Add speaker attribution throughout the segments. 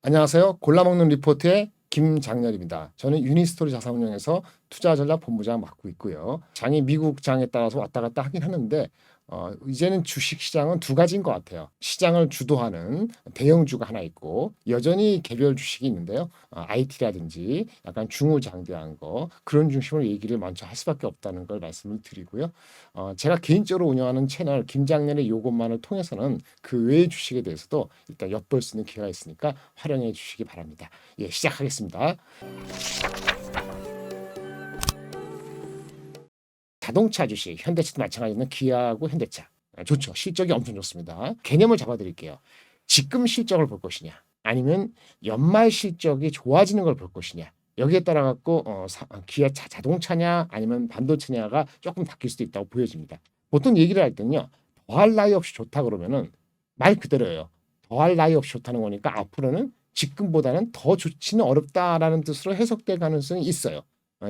Speaker 1: 안녕하세요. 골라먹는 리포트의 김장렬입니다. 저는 유니스토리 자산운용에서 투자전략본부장 맡고 있고요. 장이 미국 장에 따라서 왔다 갔다 하긴 하는데 이제는 주식시장은 두 가지인 것 같아요. 시장을 주도하는 대형주가 하나 있고 여전히 개별 주식이 있는데요. IT라든지 약간 중후장대한 거 그런 중심으로 얘기를 먼저 할 수밖에 없다는 걸 말씀을 드리고요. 제가 개인적으로 운영하는 채널 김장렬의 요것만을 통해서는 그 외의 주식에 대해서도 일단 엿볼 수 있는 기회가 있으니까 활용해 주시기 바랍니다. 예, 시작하겠습니다. 자동차 주식, 현대차도 마찬가지는 기아하고 현대차. 좋죠. 실적이 엄청 좋습니다. 개념을 잡아드릴게요. 지금 실적을 볼 것이냐, 아니면 연말 실적이 좋아지는 걸 볼 것이냐. 여기에 따라 갖고 기아 자동차냐 아니면 반도체냐가 조금 바뀔 수도 있다고 보여집니다. 보통 얘기를 할 때는요. 더할 나위 없이 좋다 그러면은 말 그대로예요. 더할 나위 없이 좋다는 거니까 앞으로는 지금보다는 더 좋지는 어렵다라는 뜻으로 해석될 가능성이 있어요.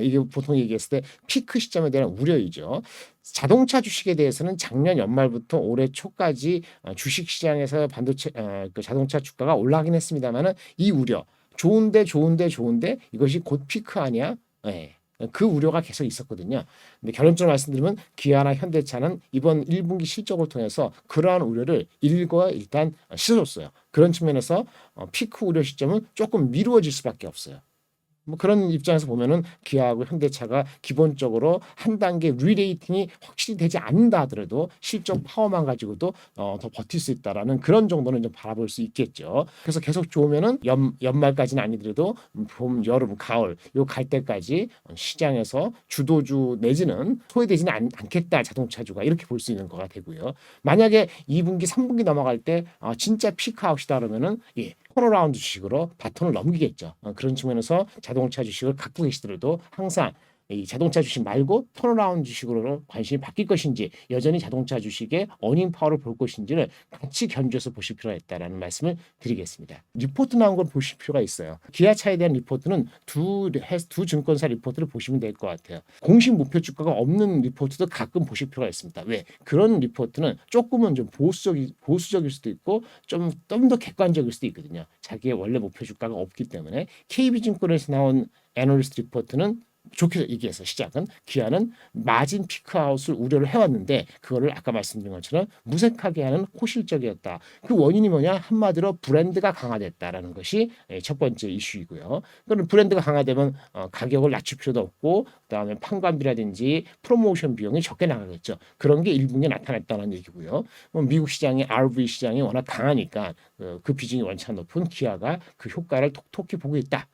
Speaker 1: 이게 보통 얘기했을 때 피크 시점에 대한 우려이죠. 자동차 주식에 대해서는 작년 연말부터 올해 초까지 주식 시장에서 반도체 그 자동차 주가가 올라가긴 했습니다만은 이 우려 좋은데 이것이 곧 피크 아니야? 네. 그 우려가 계속 있었거든요. 근데 결론적으로 말씀드리면 기아나 현대차는 이번 1분기 실적을 통해서 그러한 우려를 일단 씻어줬어요. 그런 측면에서 피크 우려 시점은 조금 미루어질 수밖에 없어요. 뭐 그런 입장에서 보면은 기아하고 현대차가 기본적으로 한 단계 리레이팅이 확실히 되지 않는다 하더라도 실적 파워만 가지고도 더 버틸 수 있다라는 그런 정도는 좀 바라볼 수 있겠죠. 그래서 계속 좋으면은 연말까지는 아니더라도 봄, 여름, 가을 요 갈 때까지 시장에서 주도주 내지는 소외되지는 않겠다 자동차주가 이렇게 볼 수 있는 거가 되고요. 만약에 2분기, 3분기 넘어갈 때 진짜 피크아웃이다 그러면은 턴어라운드 주식으로 바톤을 넘기겠죠. 그런 측면에서 자동차 주식을 갖고 계시더라도 항상 이 자동차 주식 말고 턴어라운드 주식으로 관심이 바뀔 것인지 여전히 자동차 주식의 어닝 파워를 볼 것인지를 같이 견주어서 보실 필요가 있다는 말씀을 드리겠습니다. 리포트 나온 걸 보실 필요가 있어요. 기아차에 대한 리포트는 두 증권사 리포트를 보시면 될 것 같아요. 공식 목표 주가가 없는 리포트도 가끔 보실 필요가 있습니다. 왜? 그런 리포트는 조금은 좀 보수적일 수도 있고 좀 더 객관적일 수도 있거든요. 자기의 원래 목표 주가가 없기 때문에 KB증권에서 나온 애널리스트 리포트는 좋게 얘기해서 시작은 기아는 마진 피크아웃을 우려를 해왔는데 그거를 아까 말씀드린 것처럼 무색하게 하는 호실적이었다. 그 원인이 뭐냐? 한마디로 브랜드가 강화됐다라는 것이 첫 번째 이슈이고요. 그럼 브랜드가 강화되면 가격을 낮출 필요도 없고 그다음에 판관비라든지 프로모션 비용이 적게 나가겠죠. 그런 게 1분기에 나타났다는 얘기고요. 미국 시장의 RV 시장이 워낙 강하니까 그 비중이 원차 높은 기아가 그 효과를 톡톡히 보고 있다.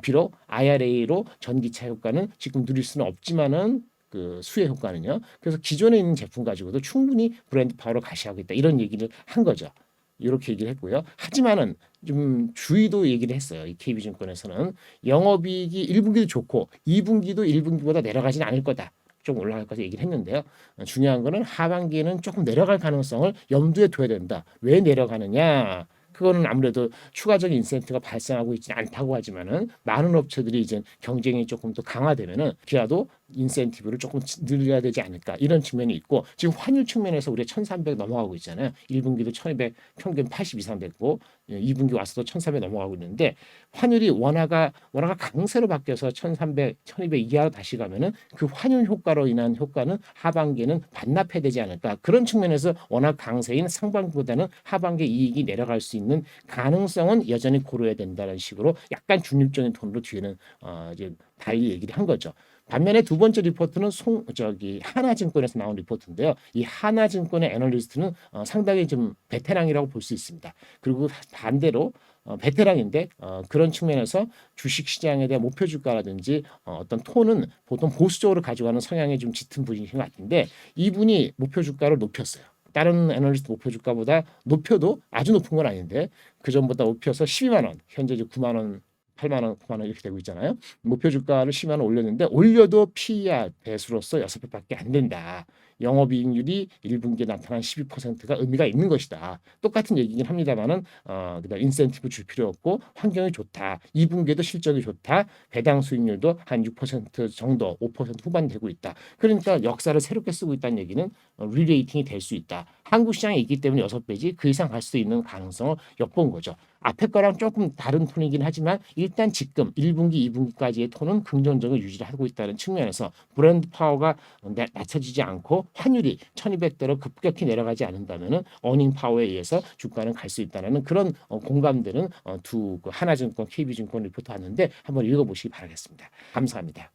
Speaker 1: 비록 IRA로 전기차 효과는 지금 누릴 수는 없지만은 그 수혜 효과는요. 그래서 기존에 있는 제품 가지고도 충분히 브랜드 파워를 가시하고 있다. 이런 얘기를 한 거죠. 이렇게 얘기를 했고요. 하지만은 좀 주의도 얘기를 했어요. 이 KB증권에서는 영업이익이 1분기도 좋고 2분기도 1분기보다 내려가지는 않을 거다. 좀 올라갈 것을 얘기를 했는데요. 중요한 거는 하반기에는 조금 내려갈 가능성을 염두에 둬야 된다. 왜 내려가느냐? 그거는 아무래도 추가적인 인센티브가 발생하고 있지는 않다고 하지만은 많은 업체들이 이제 경쟁이 조금 더 강화되면은 기아도 인센티브를 조금 늘려야 되지 않을까 이런 측면이 있고 지금 환율 측면에서 우리가 1,300 넘어가고 있잖아요. 1분기도 1,200 평균 80 이상 됐고 2분기 와서도 1,300 넘어가고 있는데 환율이 원화가 강세로 바뀌어서 1,300, 1,200 이하로 다시 가면은 그 환율 효과로 인한 효과는 하반기에는 반납해야 되지 않을까 그런 측면에서 워낙 강세인 상반기보다는 하반기 이익이 내려갈 수 있는 가능성은 여전히 고려해야 된다는 식으로 약간 중립적인 톤으로 뒤에는 이제 달리 얘기를 한 거죠. 반면에 두 번째 리포트는 하나증권에서 나온 리포트인데요. 이 하나증권의 애널리스트는 상당히 좀 베테랑이라고 볼 수 있습니다. 그리고 반대로 베테랑인데 그런 측면에서 주식시장에 대한 목표 주가라든지 어떤 톤은 보통 보수적으로 가져가는 성향이 좀 짙은 분인 것 같은데 이분이 목표 주가를 높였어요. 다른 애널리스트 목표 주가보다 높여도 아주 높은 건 아닌데 그 전보다 높여서 12만 원, 현재 이제 9만 원, 8만 원, 9만 원 이렇게 되고 있잖아요. 목표 주가를 10만 원 올렸는데 올려도 PER 배수로서 6배밖에 안 된다. 영업이익률이 1분기에 나타난 12%가 의미가 있는 것이다. 똑같은 얘기긴 합니다만은 그다음 인센티브 줄 필요 없고 환경이 좋다. 2분기에도 실적이 좋다. 배당 수익률도 한 6% 정도, 5% 후반 되고 있다. 그러니까 역사를 새롭게 쓰고 있다는 얘기는 리레이팅이 될 수 있다. 한국 시장에 있기 때문에 6배지 그 이상 갈 수 있는 가능성을 엿본 거죠. 앞에 거랑 조금 다른 톤이긴 하지만 일단 지금 1분기, 2분기까지의 톤은 긍정적으로 유지를 하고 있다는 측면에서 브랜드 파워가 낮춰지지 않고 환율이 1200대로 급격히 내려가지 않는다면 어닝 파워에 의해서 주가는 갈 수 있다는 그런 공감되는 두 하나증권, KB증권 리포트 왔는데 한번 읽어보시기 바라겠습니다. 감사합니다.